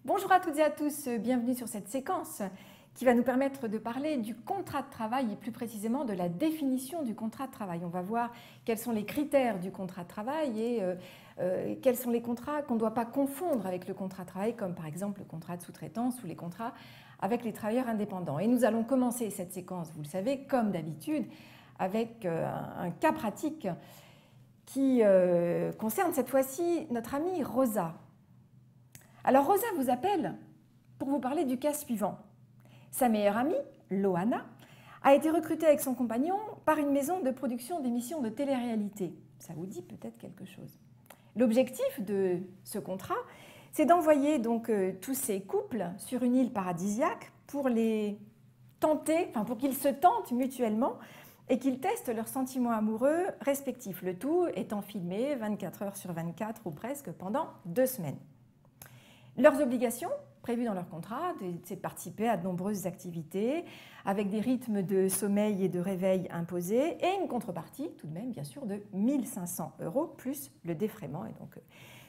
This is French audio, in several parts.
Bonjour à toutes et à tous, bienvenue sur cette séquence qui va nous permettre de parler du contrat de travail et plus précisément de la définition du contrat de travail. On va voir quels sont les critères du contrat de travail et quels sont les contrats qu'on ne doit pas confondre avec le contrat de travail, comme par exemple le contrat de sous-traitance ou les contrats avec les travailleurs indépendants. Et nous allons commencer cette séquence, vous le savez, comme d'habitude, avec un cas pratique qui concerne cette fois-ci notre amie Rosa. Alors Rosa vous appelle pour vous parler du cas suivant. Sa meilleure amie, Loana, a été recrutée avec son compagnon par une maison de production d'émissions de télé-réalité. Ça vous dit peut-être quelque chose. L'objectif de ce contrat, c'est d'envoyer donc tous ces couples sur une île paradisiaque pour les tenter, pour qu'ils se tentent mutuellement et qu'ils testent leurs sentiments amoureux respectifs. Le tout étant filmé 24 heures sur 24 ou presque pendant 2 semaines. Leurs obligations, prévues dans leur contrat, c'est de participer à de nombreuses activités avec des rythmes de sommeil et de réveil imposés et une contrepartie, tout de même, bien sûr, de 1 500 € plus le défraiement et donc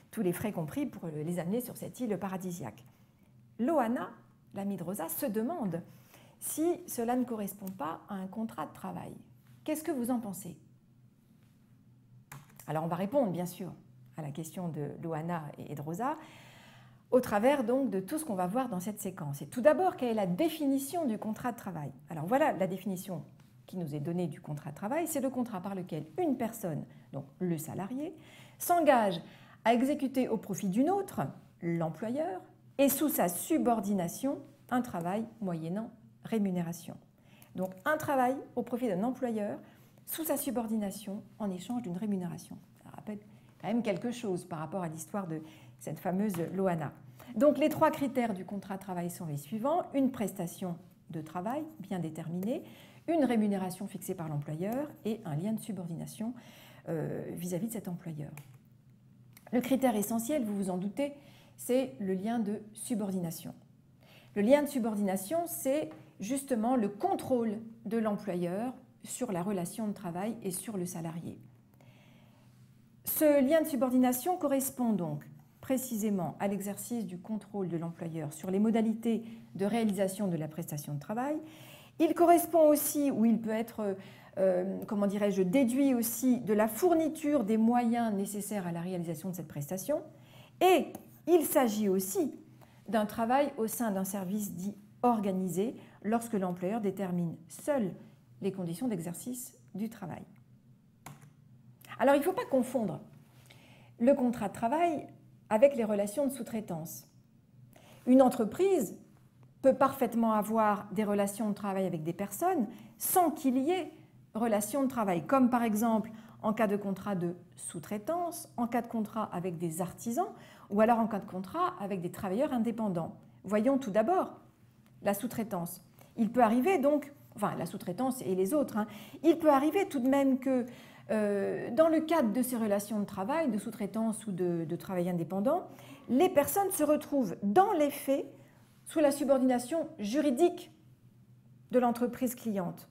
tous les frais compris pour les amener sur cette île paradisiaque. Loana, l'amie de Rosa, se demande si cela ne correspond pas à un contrat de travail. Qu'est-ce que vous en pensez? Alors on va répondre, bien sûr, à la question de Loana et de Rosa, au travers donc de tout ce qu'on va voir dans cette séquence. Et tout d'abord, quelle est la définition du contrat de travail? Alors voilà la définition qui nous est donnée du contrat de travail. C'est le contrat par lequel une personne, donc le salarié, s'engage à exécuter au profit d'une autre, l'employeur, et sous sa subordination, un travail moyennant rémunération. Donc un travail au profit d'un employeur sous sa subordination en échange d'une rémunération. Ça rappelle quand même quelque chose par rapport à l'histoire de cette fameuse Loana. Donc les 3 critères du contrat de travail sont les suivants: une prestation de travail bien déterminée, une rémunération fixée par l'employeur et un lien de subordination vis-à-vis de cet employeur. Le critère essentiel, vous vous en doutez, c'est le lien de subordination. Le lien de subordination, c'est justement le contrôle de l'employeur sur la relation de travail et sur le salarié. Ce lien de subordination correspond donc précisément à l'exercice du contrôle de l'employeur sur les modalités de réalisation de la prestation de travail. Il correspond aussi, ou il peut être, déduit aussi de la fourniture des moyens nécessaires à la réalisation de cette prestation. Et il s'agit aussi d'un travail au sein d'un service dit organisé, lorsque l'employeur détermine seul les conditions d'exercice du travail. Alors il ne faut pas confondre le contrat de travail avec les relations de sous-traitance. Une entreprise peut parfaitement avoir des relations de travail avec des personnes sans qu'il y ait relations de travail, comme par exemple en cas de contrat de sous-traitance, en cas de contrat avec des artisans ou alors en cas de contrat avec des travailleurs indépendants. Voyons tout d'abord la sous-traitance. Il peut arriver donc, la sous-traitance et les autres, il peut arriver tout de même que dans le cadre de ces relations de travail, de sous-traitance ou de travail indépendant, les personnes se retrouvent dans les faits sous la subordination juridique de l'entreprise cliente.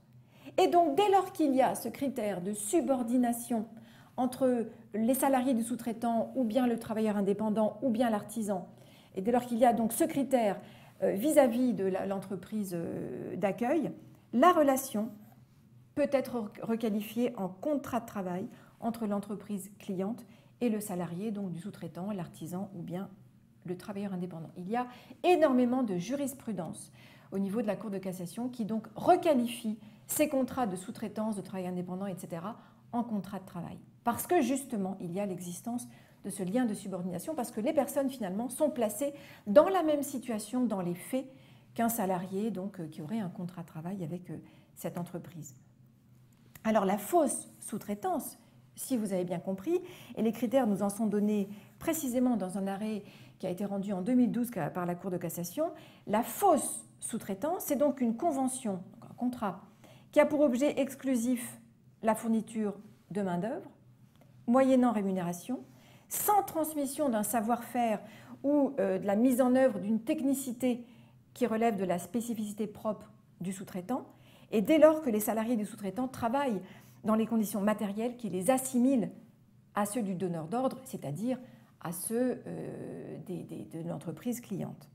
Et donc, dès lors qu'il y a ce critère de subordination entre les salariés du sous-traitant ou bien le travailleur indépendant ou bien l'artisan, et dès lors qu'il y a donc ce critère vis-à-vis de l'entreprise d'accueil, la relation peut être requalifié en contrat de travail entre l'entreprise cliente et le salarié, donc du sous-traitant, l'artisan ou bien le travailleur indépendant. Il y a énormément de jurisprudence au niveau de la Cour de cassation qui donc requalifie ces contrats de sous-traitance, de travail indépendant, etc. en contrat de travail. Parce que justement, il y a l'existence de ce lien de subordination, parce que les personnes finalement sont placées dans la même situation dans les faits qu'un salarié donc, qui aurait un contrat de travail avec cette entreprise. Alors la fausse sous-traitance, si vous avez bien compris, et les critères nous en sont donnés précisément dans un arrêt qui a été rendu en 2012 par la Cour de cassation, la fausse sous-traitance, c'est donc une convention, un contrat, qui a pour objet exclusif la fourniture de main-d'œuvre, moyennant rémunération, sans transmission d'un savoir-faire ou de la mise en œuvre d'une technicité qui relève de la spécificité propre du sous-traitant, et dès lors que les salariés du sous-traitant travaillent dans les conditions matérielles qui les assimilent à ceux du donneur d'ordre, c'est-à-dire à ceux de l'entreprise cliente.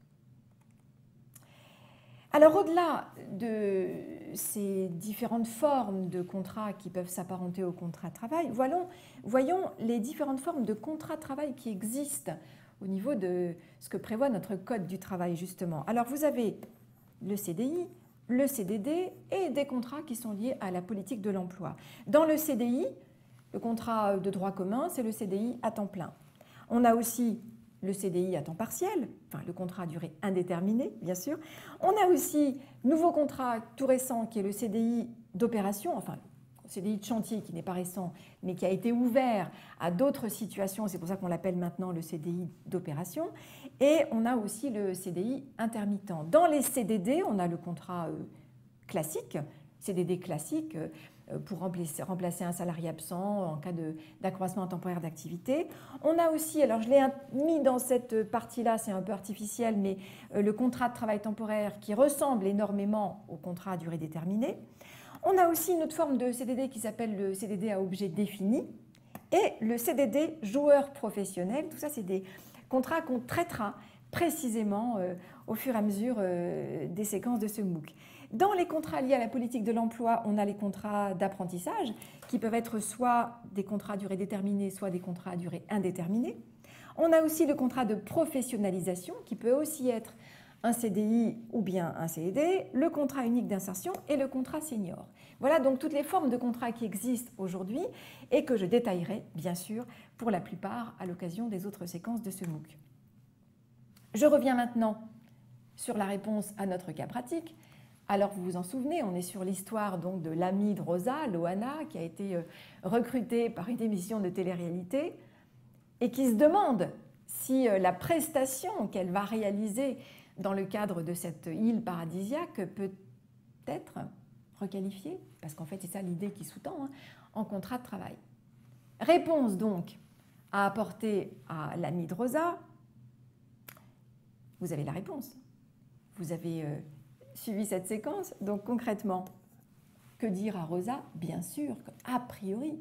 Alors au-delà de ces différentes formes de contrats qui peuvent s'apparenter au contrat de travail, voyons les différentes formes de contrat de travail qui existent au niveau de ce que prévoit notre Code du travail justement. Alors vous avez le CDI, le CDD et des contrats qui sont liés à la politique de l'emploi. Dans le CDI, le contrat de droit commun, c'est le CDI à temps plein. On a aussi le CDI à temps partiel, enfin le contrat à durée indéterminée, bien sûr. On a aussi nouveau contrat tout récent qui est le CDI d'opération, enfin le CDI de chantier qui n'est pas récent, mais qui a été ouvert à d'autres situations, c'est pour ça qu'on l'appelle maintenant le CDI d'opération. Et on a aussi le CDI intermittent. Dans les CDD, on a le contrat classique, CDD classique, pour remplacer un salarié absent en cas d'accroissement temporaire d'activité. On a aussi, alors je l'ai mis dans cette partie-là, c'est un peu artificiel, mais le contrat de travail temporaire qui ressemble énormément au contrat à durée déterminée. On a aussi une autre forme de CDD qui s'appelle le CDD à objet défini et le CDD joueur professionnel. Tout ça, c'est des contrats qu'on traitera précisément au fur et à mesure des séquences de ce MOOC. Dans les contrats liés à la politique de l'emploi, on a les contrats d'apprentissage qui peuvent être soit des contrats à durée déterminée, soit des contrats à durée indéterminée. On a aussi le contrat de professionnalisation qui peut aussi être un CDI ou bien un CDD, le contrat unique d'insertion et le contrat senior. Voilà donc toutes les formes de contrats qui existent aujourd'hui et que je détaillerai bien sûr pour la plupart à l'occasion des autres séquences de ce MOOC. Je reviens maintenant sur la réponse à notre cas pratique. Alors vous vous en souvenez, on est sur l'histoire donc de l'amie de Rosa, Loana, qui a été recrutée par une émission de télé-réalité et qui se demande si la prestation qu'elle va réaliser dans le cadre de cette île paradisiaque peut être requalifiée, parce qu'en fait c'est ça l'idée qui sous-tend, en contrat de travail. Réponse donc à apporter à l'amie de Rosa. Vous avez la réponse. Vous avez suivi cette séquence. Donc concrètement, que dire à Rosa? Bien sûr, a priori,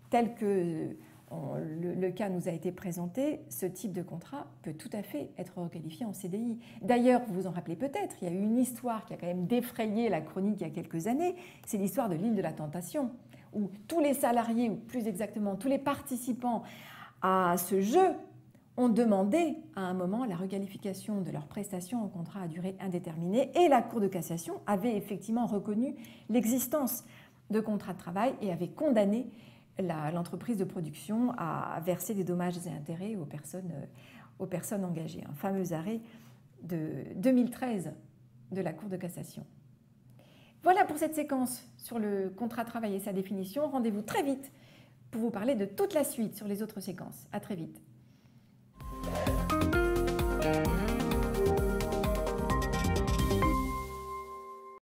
tel que le cas nous a été présenté, ce type de contrat peut tout à fait être requalifié en CDI. D'ailleurs, vous vous en rappelez peut-être, il y a eu une histoire qui a quand même défrayé la chronique il y a quelques années, c'est l'histoire de l'île de la Tentation, où tous les salariés, ou plus exactement tous les participants à ce jeu, ont demandé à un moment la requalification de leurs prestations en contrat à durée indéterminée et la Cour de cassation avait effectivement reconnu l'existence de contrats de travail et avait condamné l'entreprise de production à verser des dommages et intérêts aux personnes engagées. Un fameux arrêt de 2013 de la Cour de cassation. Voilà pour cette séquence sur le contrat de travail et sa définition. Rendez-vous très vite pour vous parler de toute la suite sur les autres séquences. À très vite.